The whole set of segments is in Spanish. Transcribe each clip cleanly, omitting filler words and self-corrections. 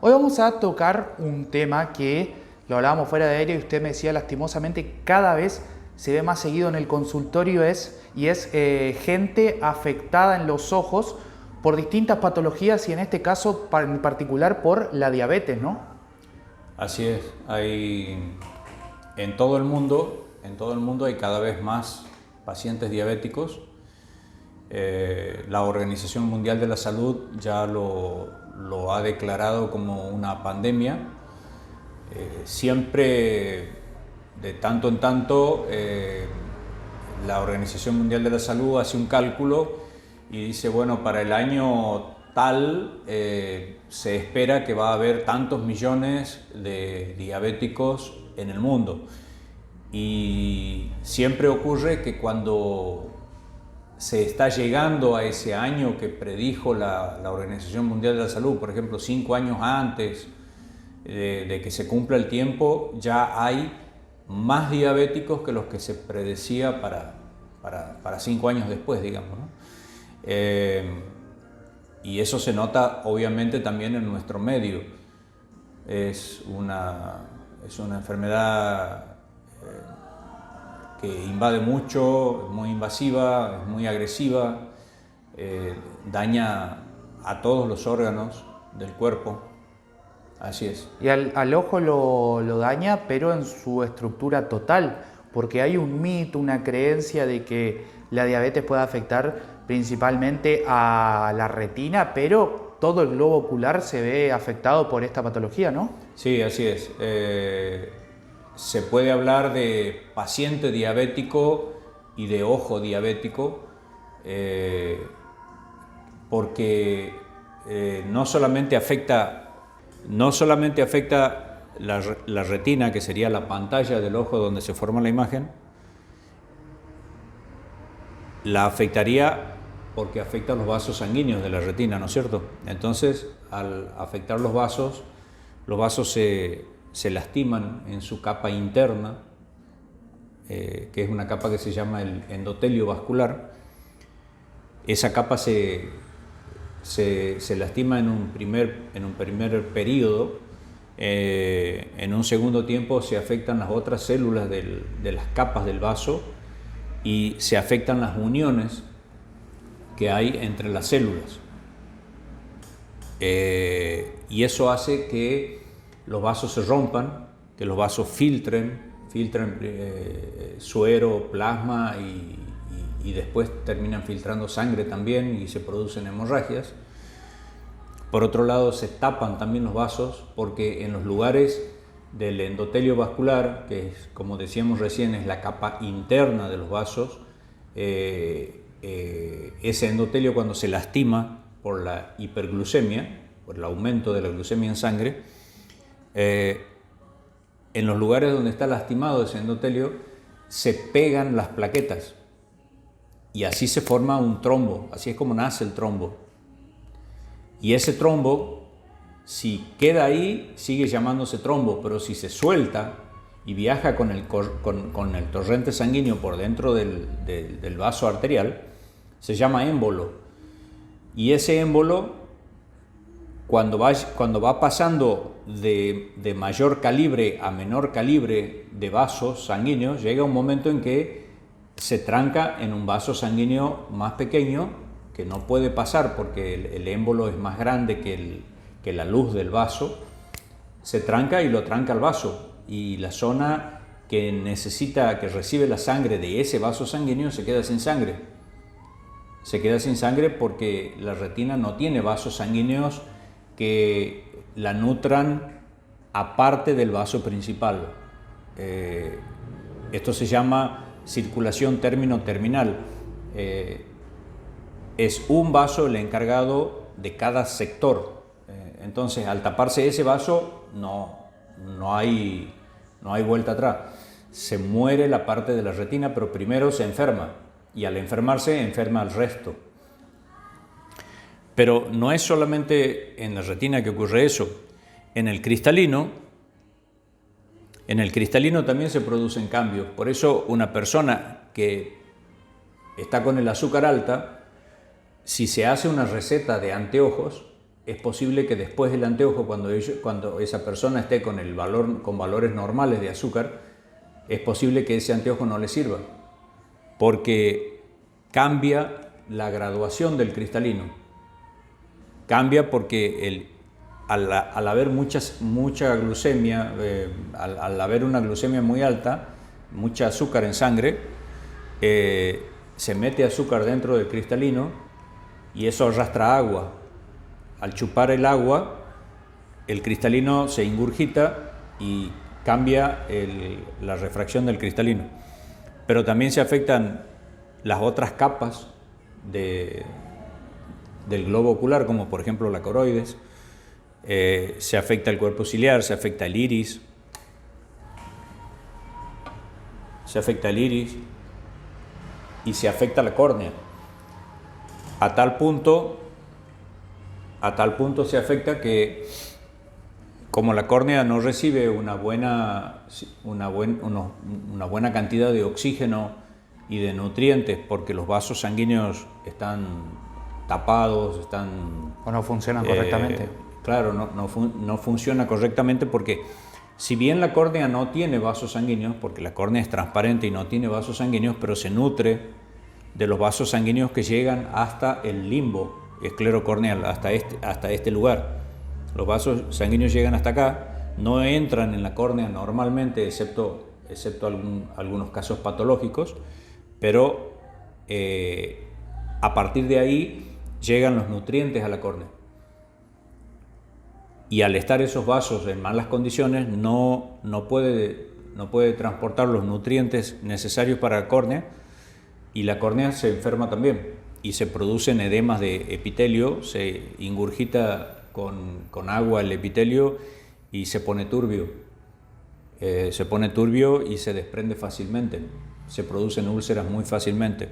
Hoy vamos a tocar un tema que lo hablábamos fuera de aire y usted me decía lastimosamente cada vez se ve más seguido en el consultorio y es gente afectada en los ojos por distintas patologías y en este caso en particular por la diabetes, ¿no? Así es, en todo el mundo hay cada vez más pacientes diabéticos. La Organización Mundial de la Salud ya lo ha declarado como una pandemia. Siempre, de tanto en tanto, la Organización Mundial de la Salud hace un cálculo y dice, bueno, para el año tal se espera que va a haber tantos millones de diabéticos en el mundo. Y siempre ocurre que cuando se está llegando a ese año que predijo la Organización Mundial de la Salud, por ejemplo, 5 años antes de que se cumpla el tiempo, ya hay más diabéticos que los que se predecía para 5 años después, digamos, ¿no? Y eso se nota obviamente también en nuestro medio. Es una enfermedad que invade mucho, es muy invasiva, es muy agresiva, daña a todos los órganos del cuerpo. Así es. Y al ojo lo daña, pero en su estructura total, porque hay un mito, una creencia de que la diabetes puede afectar principalmente a la retina, pero todo el globo ocular se ve afectado por esta patología, ¿no? Sí, así es. Se puede hablar de paciente diabético y de ojo diabético, porque no solamente afecta la retina, que sería la pantalla del ojo donde se forma la imagen, la afectaría porque afecta los vasos sanguíneos de la retina, ¿no es cierto? Entonces, al afectar los vasos se lastiman en su capa interna, que es una capa que se llama el endotelio vascular. Esa capa se lastima en un primer periodo. En un segundo tiempo se afectan las otras células de las capas del vaso y se afectan las uniones que hay entre las células. Y eso hace que los vasos se rompan, que los vasos filtren suero, plasma y después terminan filtrando sangre también y se producen hemorragias. Por otro lado, se tapan también los vasos porque en los lugares del endotelio vascular, que es, como decíamos recién, es la capa interna de los vasos, ese endotelio, cuando se lastima por la hiperglucemia, por el aumento de la glucemia en sangre, en los lugares donde está lastimado ese endotelio se pegan las plaquetas y así se forma un trombo. Así es como nace el trombo. Y ese trombo, si queda ahí, sigue llamándose trombo, pero si se suelta y viaja con el torrente sanguíneo por dentro del vaso arterial, se llama émbolo. Y ese émbolo, cuando va pasando de mayor calibre a menor calibre de vasos sanguíneos, llega un momento en que se tranca en un vaso sanguíneo más pequeño que no puede pasar porque el émbolo es más grande que la luz del vaso. Se tranca y lo tranca el vaso, y la zona que recibe la sangre de ese vaso sanguíneo se queda sin sangre. Se queda sin sangre porque la retina no tiene vasos sanguíneos que la nutran aparte del vaso principal. Esto se llama circulación término-terminal. Es un vaso el encargado de cada sector. Entonces, al taparse ese vaso, no hay vuelta atrás. Se muere la parte de la retina, pero primero se enferma, y al enfermarse, enferma al resto. Pero no es solamente en la retina que ocurre eso. En el cristalino también se producen cambios. Por eso una persona que está con el azúcar alta, si se hace una receta de anteojos, es posible que después del anteojo, cuando esa persona esté con valores normales de azúcar, es posible que ese anteojo no le sirva, porque cambia la graduación del cristalino. Cambia porque al haber mucha glucemia, al haber una glucemia muy alta, mucha azúcar en sangre, se mete azúcar dentro del cristalino y eso arrastra agua. Al chupar el agua, el cristalino se ingurgita y cambia la refracción del cristalino. Pero también se afectan las otras capas del globo ocular, como por ejemplo la coroides, se afecta el cuerpo ciliar, se afecta el iris, y se afecta la córnea. A tal punto se afecta que, como la córnea no recibe una buena cantidad de oxígeno y de nutrientes porque los vasos sanguíneos están tapados, o no funcionan correctamente. Claro, no funciona correctamente porque si bien la córnea no tiene vasos sanguíneos, porque la córnea es transparente y no tiene vasos sanguíneos, pero se nutre de los vasos sanguíneos que llegan hasta el limbo esclerocorneal, hasta este lugar. Los vasos sanguíneos llegan hasta acá, no entran en la córnea normalmente, excepto algunos casos patológicos, pero a partir de ahí llegan los nutrientes a la córnea. Y al estar esos vasos en malas condiciones, no puede transportar los nutrientes necesarios para la córnea, y la córnea se enferma también y se producen edemas de epitelio, se ingurgita con agua el epitelio y se pone turbio. Y se desprende fácilmente, se producen úlceras muy fácilmente.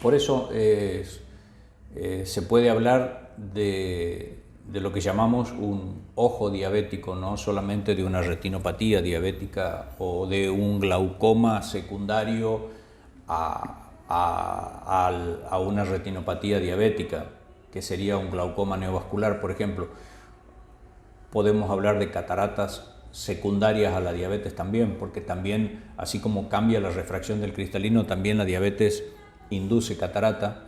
Por eso se puede hablar de lo que llamamos un ojo diabético, no solamente de una retinopatía diabética o de un glaucoma secundario a una retinopatía diabética, que sería un glaucoma neovascular, por ejemplo. Podemos hablar de cataratas secundarias a la diabetes también, porque también, así como cambia la refracción del cristalino, también la diabetes induce catarata,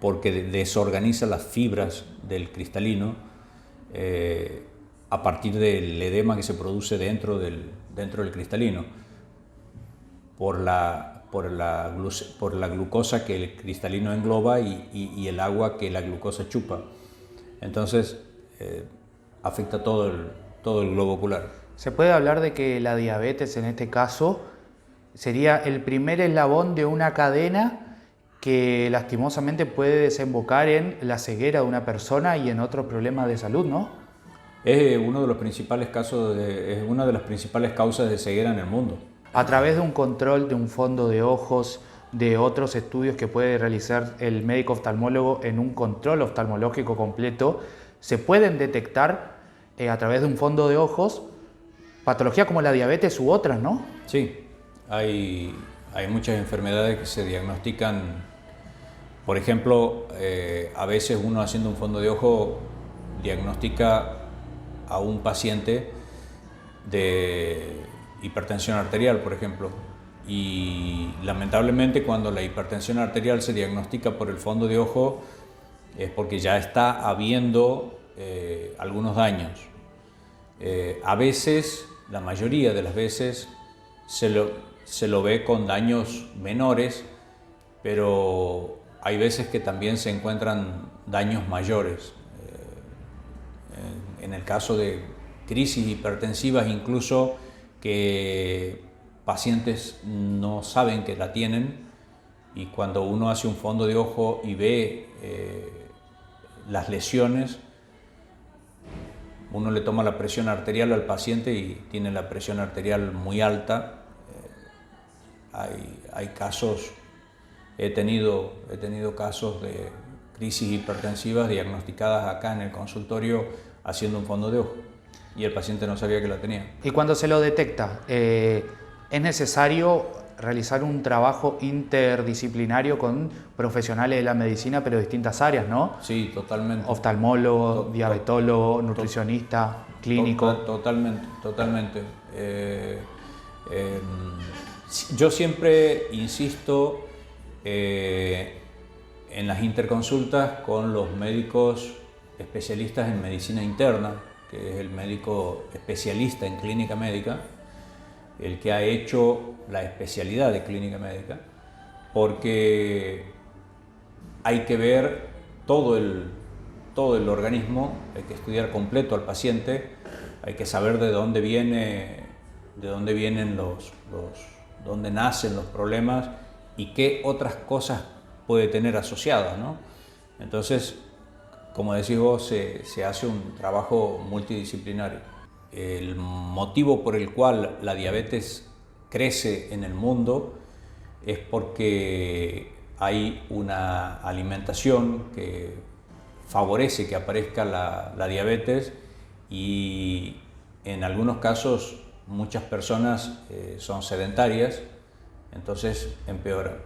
porque desorganiza las fibras del cristalino a partir del edema que se produce dentro del cristalino, por la glucosa que el cristalino engloba y el agua que la glucosa chupa. Entonces afecta todo el globo ocular. ¿Se puede hablar de que la diabetes en este caso sería el primer eslabón de una cadena que lastimosamente puede desembocar en la ceguera de una persona y en otros problemas de salud, ¿no? Es una de las principales causas de ceguera en el mundo. A través de un control de un fondo de ojos, de otros estudios que puede realizar el médico oftalmólogo en un control oftalmológico completo, se pueden detectar a través de un fondo de ojos patologías como la diabetes u otras, ¿no? Sí, hay muchas enfermedades que se diagnostican. Por ejemplo, a veces uno haciendo un fondo de ojo diagnostica a un paciente de hipertensión arterial, por ejemplo, y lamentablemente cuando la hipertensión arterial se diagnostica por el fondo de ojo es porque ya está habiendo algunos daños. A veces, la mayoría de las veces, se lo ve con daños menores, pero hay veces que también se encuentran daños mayores. En el caso de crisis hipertensivas, incluso que pacientes no saben que la tienen, y cuando uno hace un fondo de ojo y ve las lesiones, uno le toma la presión arterial al paciente y tiene la presión arterial muy alta. Hay casos, he tenido casos de crisis hipertensivas diagnosticadas acá en el consultorio haciendo un fondo de ojo, y el paciente no sabía que la tenía. Y cuando se lo detecta, ¿es necesario realizar un trabajo interdisciplinario con profesionales de la medicina, pero de distintas áreas, ¿no? Sí, totalmente. Oftalmólogo, diabetólogo, nutricionista, clínico. Totalmente, totalmente. Yo siempre insisto en las interconsultas con los médicos especialistas en medicina interna, que es el médico especialista en clínica médica, el que ha hecho la especialidad de clínica médica, porque hay que ver todo el organismo, hay que estudiar completo al paciente, hay que saber de dónde vienen dónde nacen los problemas y qué otras cosas puede tener asociadas, ¿no? Entonces, como decís vos, se hace un trabajo multidisciplinario. El motivo por el cual la diabetes crece en el mundo es porque hay una alimentación que favorece que aparezca la diabetes y en algunos casos muchas personas son sedentarias, entonces empeora.